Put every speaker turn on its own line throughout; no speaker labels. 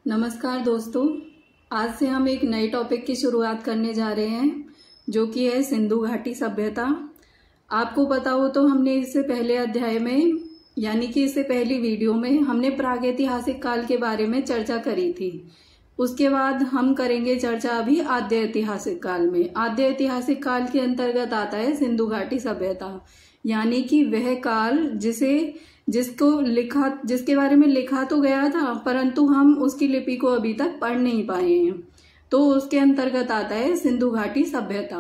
नमस्कार दोस्तों, आज से हम एक नए टॉपिक की शुरुआत करने जा रहे हैं जो कि है सिंधु घाटी सभ्यता। आपको पता हो तो हमने इससे पहले अध्याय में यानी कि इससे पहली वीडियो में हमने प्रागैतिहासिक काल के बारे में चर्चा करी थी। उसके बाद हम करेंगे चर्चा अभी आद्य ऐतिहासिक काल में। आद्य ऐतिहासिक काल के अंतर्गत आता है सिंधु घाटी सभ्यता, यानी कि वह काल जिसके बारे में लिखा तो गया था परंतु हम उसकी लिपि को अभी तक पढ़ नहीं पाए हैं, तो उसके अंतर्गत आता है सिंधु घाटी सभ्यता।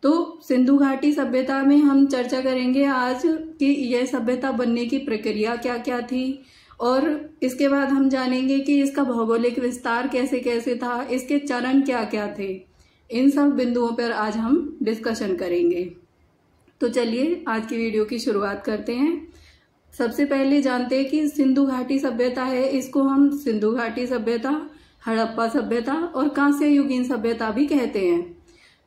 तो सिंधु घाटी सभ्यता में हम चर्चा करेंगे आज कि यह सभ्यता बनने की प्रक्रिया क्या क्या थी, और इसके बाद हम जानेंगे कि इसका भौगोलिक विस्तार कैसे कैसे था, इसके चरण क्या क्या थे। इन सब बिंदुओं पर आज हम डिस्कशन करेंगे। तो चलिए आज की वीडियो की शुरुआत करते हैं। सबसे पहले जानते हैं कि सिंधु घाटी सभ्यता है, इसको हम सिंधु घाटी सभ्यता, हड़प्पा सभ्यता और कांस्य युगीन सभ्यता भी कहते हैं।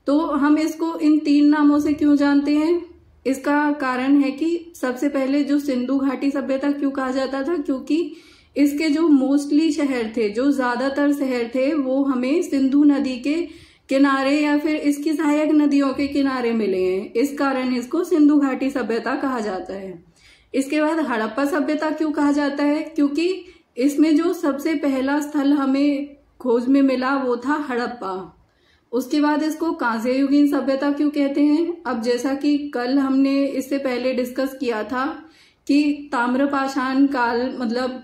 तो हम इसको इन तीन नामों से क्यों जानते हैं? इसका कारण है कि सबसे पहले जो सिंधु घाटी सभ्यता क्यों कहा जाता था, क्योंकि इसके जो मोस्टली शहर थे, जो ज्यादातर शहर थे, वो हमें सिंधु नदी के किनारे या फिर इसकी सहायक नदियों के किनारे मिले हैं। इस कारण इसको सिंधु घाटी सभ्यता कहा जाता है। इसके बाद हड़प्पा सभ्यता क्यों कहा जाता है? क्योंकि इसमें जो सबसे पहला स्थल हमें खोज में मिला वो था हड़प्पा। उसके बाद इसको कांस्य युगीन सभ्यता क्यों कहते हैं? अब जैसा कि कल हमने इससे पहले डिस्कस किया था कि ताम्रपाषाण काल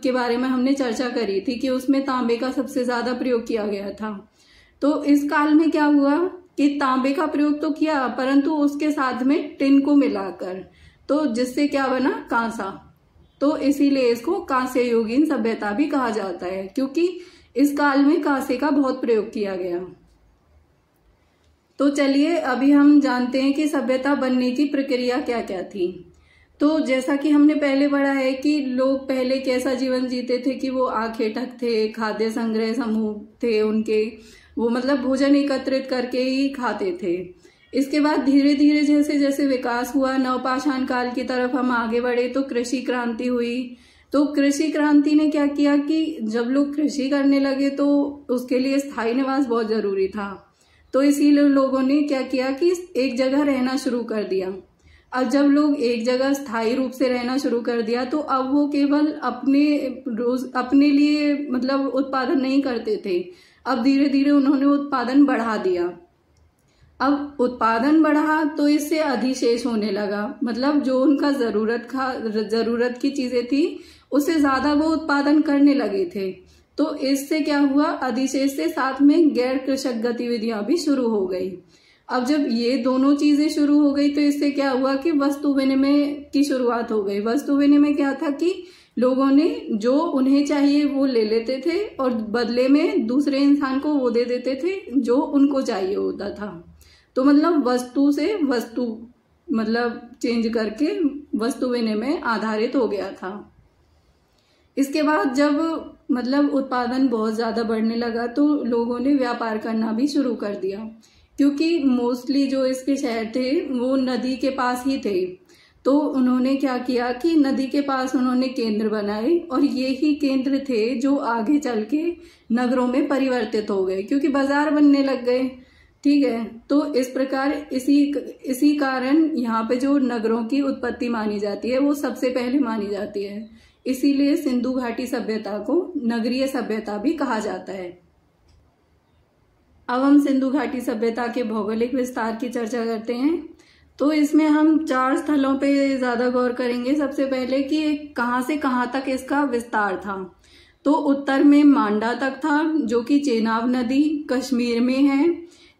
के बारे में हमने चर्चा करी थी कि उसमें तांबे का सबसे ज्यादा प्रयोग किया गया था। तो इस काल में क्या हुआ कि तांबे का प्रयोग तो किया परंतु उसके साथ में टिन को मिलाकर, तो जिससे क्या बना, कांसा। तो इसीलिए इसको कांस्य युगीन सभ्यता भी कहा जाता है, क्योंकि इस काल में कांसे का बहुत प्रयोग किया गया। तो चलिए अभी हम जानते हैं कि सभ्यता बनने की प्रक्रिया क्या क्या थी। तो जैसा कि हमने पहले पढ़ा है कि लोग पहले कैसा जीवन जीते थे कि वो आखेटक थे, खाद्य संग्रह समूह थे उनके, वो भोजन एकत्रित करके ही खाते थे। इसके बाद धीरे धीरे जैसे जैसे विकास हुआ, नवपाषाण काल की तरफ हम आगे बढ़े तो कृषि क्रांति हुई। तो कृषि क्रांति ने क्या किया कि जब लोग कृषि करने लगे तो उसके लिए स्थायी निवास बहुत जरूरी था। तो इसीलिए लोगों ने क्या किया कि एक जगह रहना शुरू कर दिया। अब जब लोग एक जगह स्थायी रूप से रहना शुरू कर दिया तो अब वो केवल अपने लिए उत्पादन नहीं करते थे। अब धीरे धीरे उन्होंने उत्पादन बढ़ा दिया। अब उत्पादन बढ़ा तो इससे अधिशेष होने लगा, जो उनका जरूरत की चीजें थी उससे ज्यादा वो उत्पादन करने लगे थे। तो इससे क्या हुआ, अधिशेष से साथ में गैर कृषक गतिविधियां भी शुरू हो गई। अब जब ये दोनों चीजें शुरू हो गई तो इससे क्या हुआ कि वस्तु विनिमय की शुरुआत हो गई। वस्तु विनिमय क्या था कि लोगों ने जो उन्हें चाहिए वो ले लेते थे और बदले में दूसरे इंसान को वो दे देते थे जो उनको चाहिए होता था। तो वस्तु से वस्तु चेंज करके वस्तु विनिमय आधारित हो गया था। इसके बाद जब उत्पादन बहुत ज्यादा बढ़ने लगा तो लोगों ने व्यापार करना भी शुरू कर दिया, क्योंकि मोस्टली जो इसके शहर थे वो नदी के पास ही थे। तो उन्होंने क्या किया कि नदी के पास उन्होंने केंद्र बनाए और ये ही केंद्र थे जो आगे चल के नगरों में परिवर्तित हो गए, क्योंकि बाजार बनने लग गए। ठीक है, तो इस प्रकार इसी कारण यहाँ पे जो नगरों की उत्पत्ति मानी जाती है वो सबसे पहले मानी जाती है। इसीलिए सिंधु घाटी सभ्यता को नगरीय सभ्यता भी कहा जाता है। अब हम सिंधु घाटी सभ्यता के भौगोलिक विस्तार की चर्चा करते हैं। तो इसमें हम 4 स्थलों पे ज्यादा गौर करेंगे। सबसे पहले कि कहाँ से कहाँ तक इसका विस्तार था। तो उत्तर में मांडा तक था जो कि चेनाब नदी कश्मीर में है,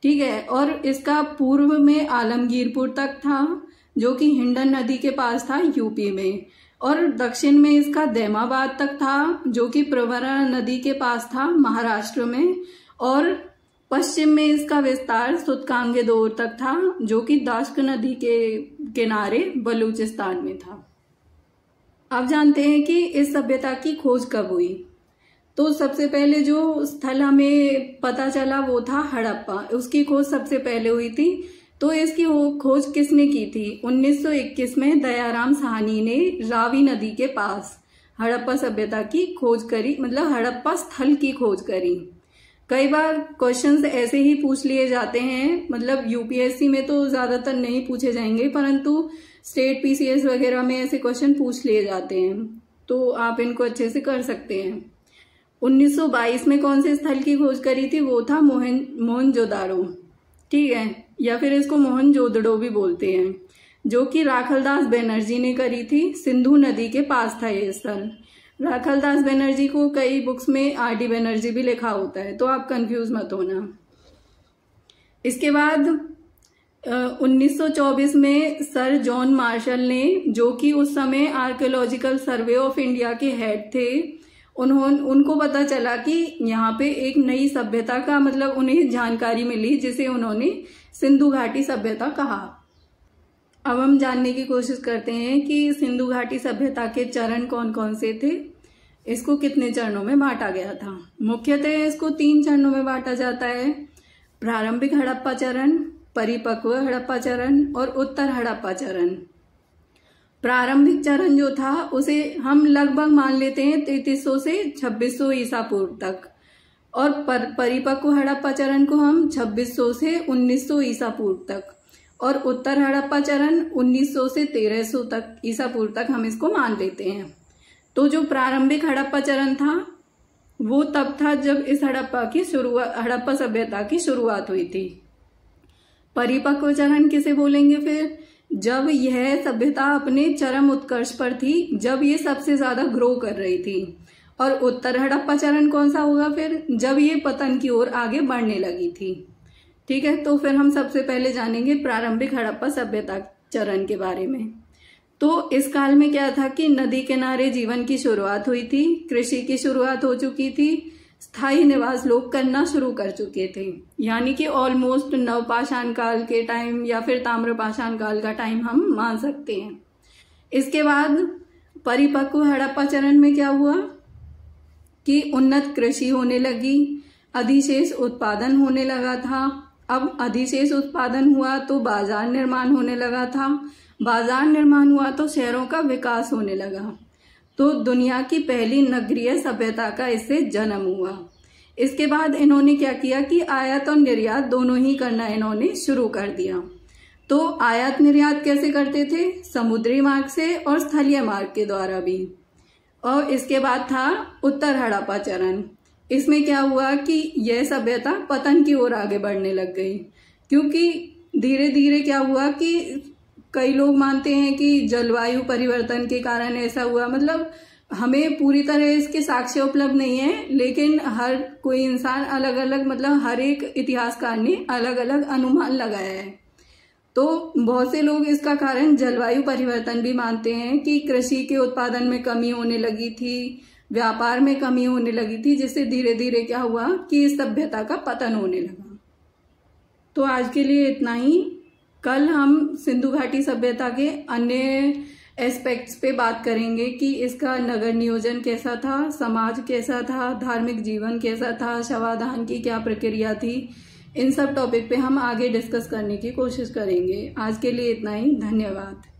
ठीक है, और इसका पूर्व में आलमगीरपुर तक था जो कि हिंडन नदी के पास था यूपी में, और दक्षिण में इसका दैमाबाद तक था जो कि प्रवरा नदी के पास था महाराष्ट्र में, और पश्चिम में इसका विस्तार सुतकांगेदोर तक था जो कि दाश्क नदी के किनारे बलूचिस्तान में था। अब जानते हैं कि इस सभ्यता की खोज कब हुई। तो सबसे पहले जो स्थल हमें पता चला वो था हड़प्पा। उसकी खोज सबसे पहले हुई थी। तो इसकी खोज किसने की थी? 1921 में दयाराम साहनी ने रावी नदी के पास हड़प्पा सभ्यता की खोज करी, मतलब हड़प्पा स्थल की खोज करी। कई बार क्वेश्चंस ऐसे ही पूछ लिए जाते हैं, मतलब यूपीएससी में तो ज्यादातर नहीं पूछे जाएंगे, परंतु स्टेट पीसीएस वगैरह में ऐसे क्वेश्चन पूछ लिए जाते हैं, तो आप इनको अच्छे से कर सकते हैं। 1922 में कौन से स्थल की खोज करी थी? वो था मोहनजोदाड़ो, ठीक है, या फिर इसको मोहनजोदड़ो भी बोलते हैं, जो कि राखलदास बनर्जी ने करी थी। सिंधु नदी के पास था ये स्थल। राखलदास बनर्जी को कई बुक्स में आरडी बनर्जी भी लिखा होता है, तो आप कंफ्यूज मत होना। इसके बाद 1924 में सर जॉन मार्शल ने, जो कि उस समय आर्कियोलॉजिकल सर्वे ऑफ इंडिया के हेड थे, उनको पता चला कि यहाँ पे एक नई सभ्यता का, मतलब उन्हें जानकारी मिली, जिसे उन्होंने सिंधु घाटी सभ्यता कहा। अब हम जानने की कोशिश करते हैं कि सिंधु घाटी सभ्यता के चरण कौन कौन से थे, इसको कितने चरणों में बांटा गया था। मुख्यतः इसको 3 चरणों में बांटा जाता है: प्रारंभिक हड़प्पा चरण, परिपक्व हड़प्पा चरण और उत्तर हड़प्पा चरण। प्रारंभिक चरण जो था उसे हम लगभग मान लेते हैं 3300 से 2600 ईसा पूर्व तक, और परिपक्व हड़प्पा चरण को हम 2600 से 1900 ईसा पूर्व तक, और उत्तर हड़प्पा चरण 1900 से 1300 तक ईसा पूर्व तक हम इसको मान लेते हैं। तो जो प्रारंभिक हड़प्पा चरण था वो तब था जब इस हड़प्पा सभ्यता की शुरुआत हुई थी। परिपक्व चरण किसे बोलेंगे फिर? जब यह सभ्यता अपने चरम उत्कर्ष पर थी, जब ये सबसे ज्यादा ग्रो कर रही थी। और उत्तर हड़प्पा चरण कौन सा होगा फिर? जब ये पतन की ओर आगे बढ़ने लगी थी। ठीक है, तो फिर हम सबसे पहले जानेंगे प्रारंभिक हड़प्पा सभ्यता चरण के बारे में। तो इस काल में क्या था कि नदी किनारे जीवन की शुरुआत हुई थी, कृषि की शुरुआत हो चुकी थी, स्थायी निवास लोग करना शुरू कर चुके थे, यानी कि ऑलमोस्ट नवपाषाण काल के टाइम या फिर ताम्रपाषाण काल का टाइम हम मान सकते हैं। इसके बाद परिपक्व हड़प्पा चरण में क्या हुआ कि उन्नत कृषि होने लगी, अधिशेष उत्पादन होने लगा था। अब अधिशेष उत्पादन हुआ तो बाजार निर्माण होने लगा था, बाजार निर्माण हुआ तो शहरों का विकास होने लगा, तो दुनिया की पहली नगरीय सभ्यता का इससे जन्म हुआ। इसके बाद इन्होंने क्या किया कि आयात और निर्यात दोनों ही करना इन्होंने शुरू कर दिया। तो आयात निर्यात कैसे करते थे? समुद्री मार्ग से और स्थलीय मार्ग के द्वारा भी। और इसके बाद था उत्तर हड़प्पा चरण। इसमें क्या हुआ कि यह सभ्यता पतन की ओर आगे बढ़ने लग गई, क्योंकि धीरे धीरे क्या हुआ कि कई लोग मानते हैं कि जलवायु परिवर्तन के कारण ऐसा हुआ, मतलब हमें पूरी तरह इसके साक्ष्य उपलब्ध नहीं है, लेकिन हर कोई इंसान अलग अलग, मतलब हर एक इतिहासकार ने अलग अलग अनुमान लगाया है। तो बहुत से लोग इसका कारण जलवायु परिवर्तन भी मानते हैं कि कृषि के उत्पादन में कमी होने लगी थी, व्यापार में कमी होने लगी थी, जिससे धीरे धीरे क्या हुआ कि इस सभ्यता का पतन होने लगा। तो आज के लिए इतना ही। कल हम सिंधु घाटी सभ्यता के अन्य एस्पेक्ट्स पे बात करेंगे कि इसका नगर नियोजन कैसा था, समाज कैसा था, धार्मिक जीवन कैसा था, शवाधान की क्या प्रक्रिया थी। इन सब टॉपिक पे हम आगे डिस्कस करने की कोशिश करेंगे। आज के लिए इतना ही। धन्यवाद।